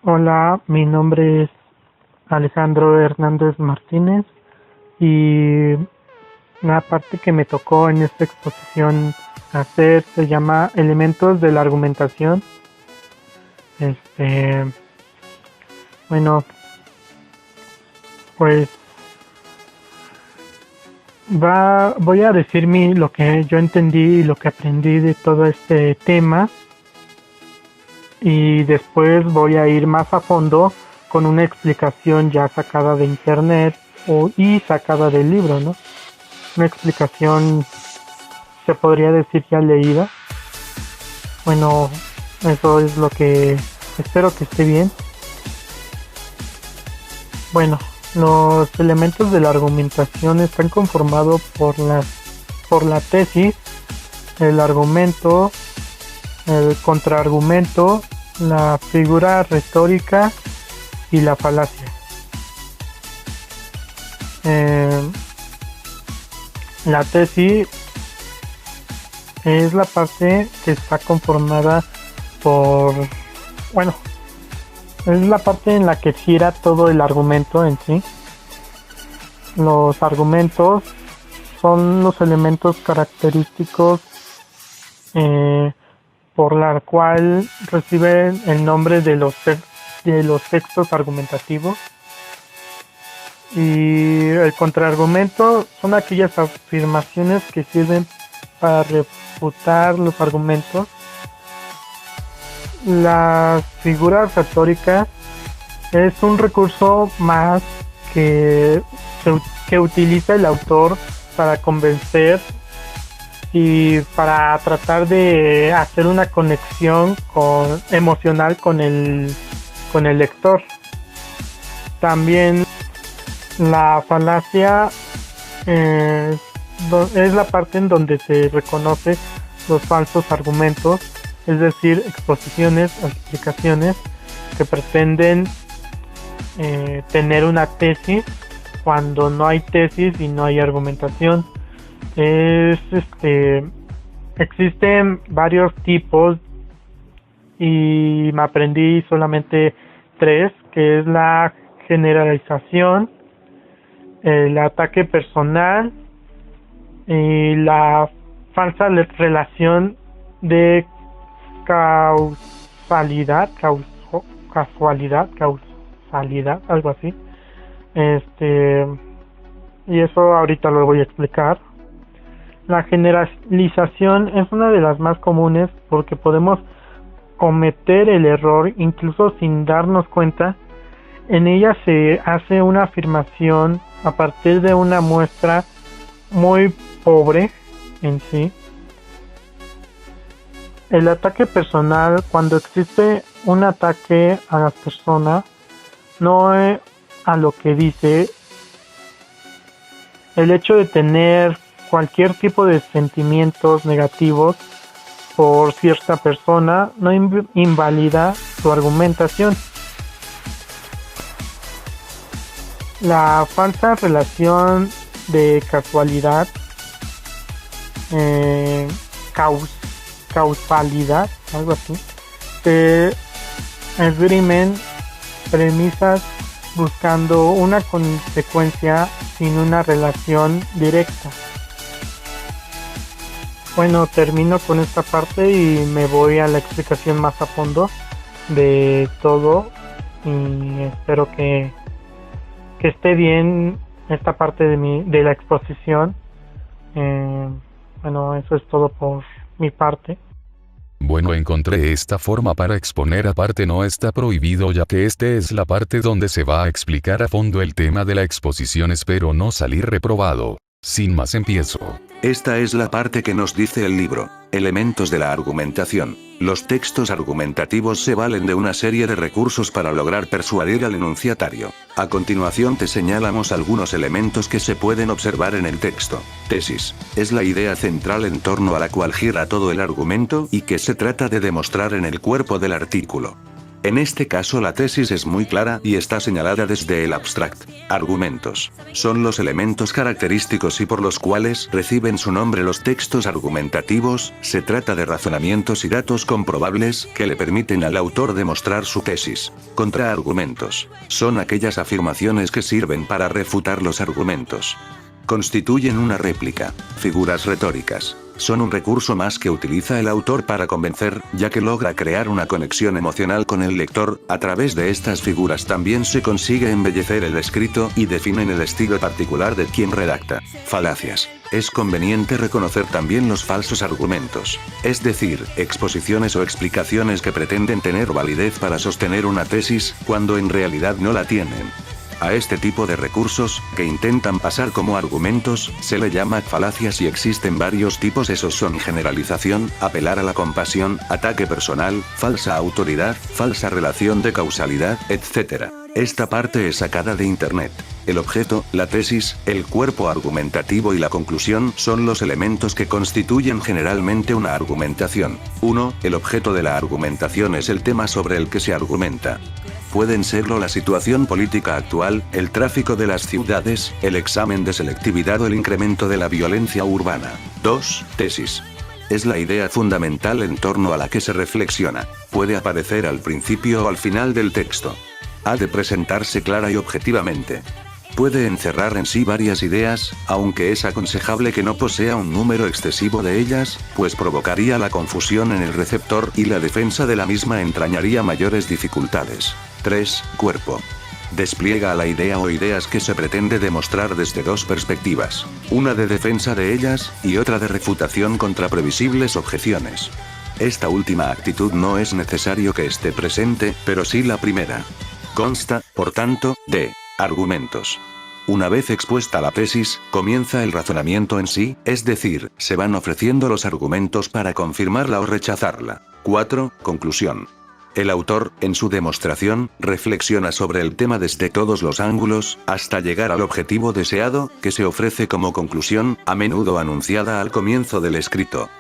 Hola, mi nombre es Alejandro Hernández Martínez y la parte que me tocó en esta exposición hacer se llama Elementos de la argumentación. Este, bueno, pues voy a decir lo que yo entendí y lo que aprendí de todo este tema y después voy a ir más a fondo con una explicación ya sacada de internet y sacada del libro, ¿no? Una explicación, se podría decir, ya leída. Bueno, eso es lo que espero que esté bien. Bueno, los elementos de la argumentación están conformados por la tesis, el argumento, el contraargumento, la figura retórica y la falacia. La tesis es la parte que está conformada bueno, es la parte en la que gira todo el argumento en sí. Los argumentos son los elementos característicos por la cual reciben el nombre de los textos argumentativos. Y el contraargumento son aquellas afirmaciones que sirven para refutar los argumentos. Las figuras retóricas es un recurso más que utiliza el autor para convencer y para tratar de hacer una conexión emocional con el lector. También la falacia es la parte en donde se reconoce los falsos argumentos, es decir, exposiciones o explicaciones que pretenden tener una tesis cuando no hay tesis y no hay argumentación. Existen varios tipos y me aprendí solamente 3, que es la generalización, el ataque personal y la falsa relación de causalidad, algo así. Y eso ahorita lo voy a explicar. La generalización es una de las más comunes porque podemos cometer el error incluso sin darnos cuenta. En ella se hace una afirmación a partir de una muestra muy pobre en sí. El ataque personal, cuando existe un ataque a las personas, no es a lo que dice. El hecho de tener cualquier tipo de sentimientos negativos por cierta persona no invalida su argumentación. La falsa relación de causalidad, algo así, que esgrimen premisas buscando una consecuencia sin una relación directa. Bueno, termino con esta parte y me voy a la explicación más a fondo de todo y espero que esté bien esta parte de la exposición. Bueno, eso es todo por mi parte. Bueno, encontré esta forma para exponer. Aparte no está prohibido, ya que este es la parte donde se va a explicar a fondo el tema de la exposición. Espero no salir reprobado. Sin más, empiezo. Esta es la parte que nos dice el libro. Elementos de la argumentación. Los textos argumentativos se valen de una serie de recursos para lograr persuadir al enunciatario. A continuación te señalamos algunos elementos que se pueden observar en el texto. Tesis. Es la idea central en torno a la cual gira todo el argumento y que se trata de demostrar en el cuerpo del artículo. En este caso la tesis es muy clara y está señalada desde el abstract. Argumentos. Son los elementos característicos y por los cuales reciben su nombre los textos argumentativos. Se trata de razonamientos y datos comprobables que le permiten al autor demostrar su tesis. Contraargumentos. Son aquellas afirmaciones que sirven para refutar los argumentos. Constituyen una réplica. Figuras retóricas. Son un recurso más que utiliza el autor para convencer, ya que logra crear una conexión emocional con el lector. A través de estas figuras también se consigue embellecer el escrito y definen el estilo particular de quien redacta. Falacias. Es conveniente reconocer también los falsos argumentos, es decir, exposiciones o explicaciones que pretenden tener validez para sostener una tesis, cuando en realidad no la tienen. A este tipo de recursos, que intentan pasar como argumentos, se le llama falacias y existen varios tipos. Esos son generalización, apelar a la compasión, ataque personal, falsa autoridad, falsa relación de causalidad, etc. Esta parte es sacada de Internet. El objeto, la tesis, el cuerpo argumentativo y la conclusión son los elementos que constituyen generalmente una argumentación. 1. El objeto de la argumentación es el tema sobre el que se argumenta. Pueden serlo la situación política actual, el tráfico de las ciudades, el examen de selectividad o el incremento de la violencia urbana. 2. Tesis. Es la idea fundamental en torno a la que se reflexiona. Puede aparecer al principio o al final del texto. Ha de presentarse clara y objetivamente. Puede encerrar en sí varias ideas, aunque es aconsejable que no posea un número excesivo de ellas, pues provocaría la confusión en el receptor y la defensa de la misma entrañaría mayores dificultades. 3. Cuerpo. Despliega la idea o ideas que se pretende demostrar desde dos perspectivas, una de defensa de ellas, y otra de refutación contra previsibles objeciones. Esta última actitud no es necesario que esté presente, pero sí la primera. Consta, por tanto, de argumentos. Una vez expuesta la tesis, comienza el razonamiento en sí, es decir, se van ofreciendo los argumentos para confirmarla o rechazarla. 4. Conclusión. El autor, en su demostración, reflexiona sobre el tema desde todos los ángulos, hasta llegar al objetivo deseado, que se ofrece como conclusión, a menudo anunciada al comienzo del escrito.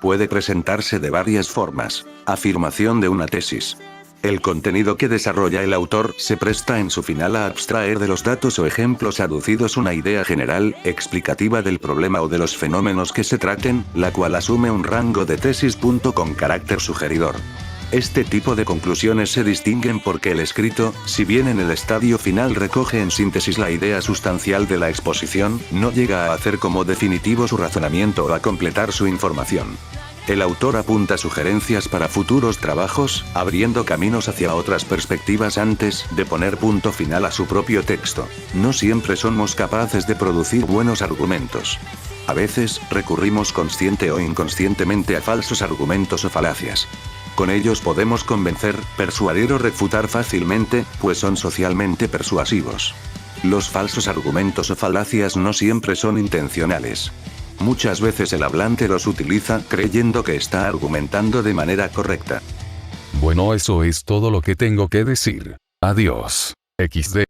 Puede presentarse de varias formas. Afirmación de una tesis. El contenido que desarrolla el autor se presta en su final a abstraer de los datos o ejemplos aducidos una idea general, explicativa del problema o de los fenómenos que se traten, la cual asume un rango de tesis. Con carácter sugeridor. Este tipo de conclusiones se distinguen porque el escrito, si bien en el estadio final recoge en síntesis la idea sustancial de la exposición, no llega a hacer como definitivo su razonamiento o a completar su información. El autor apunta sugerencias para futuros trabajos, abriendo caminos hacia otras perspectivas antes de poner punto final a su propio texto. No siempre somos capaces de producir buenos argumentos. A veces, recurrimos consciente o inconscientemente a falsos argumentos o falacias. Con ellos podemos convencer, persuadir o refutar fácilmente, pues son socialmente persuasivos. Los falsos argumentos o falacias no siempre son intencionales. Muchas veces el hablante los utiliza creyendo que está argumentando de manera correcta. Bueno, eso es todo lo que tengo que decir. Adiós. XD.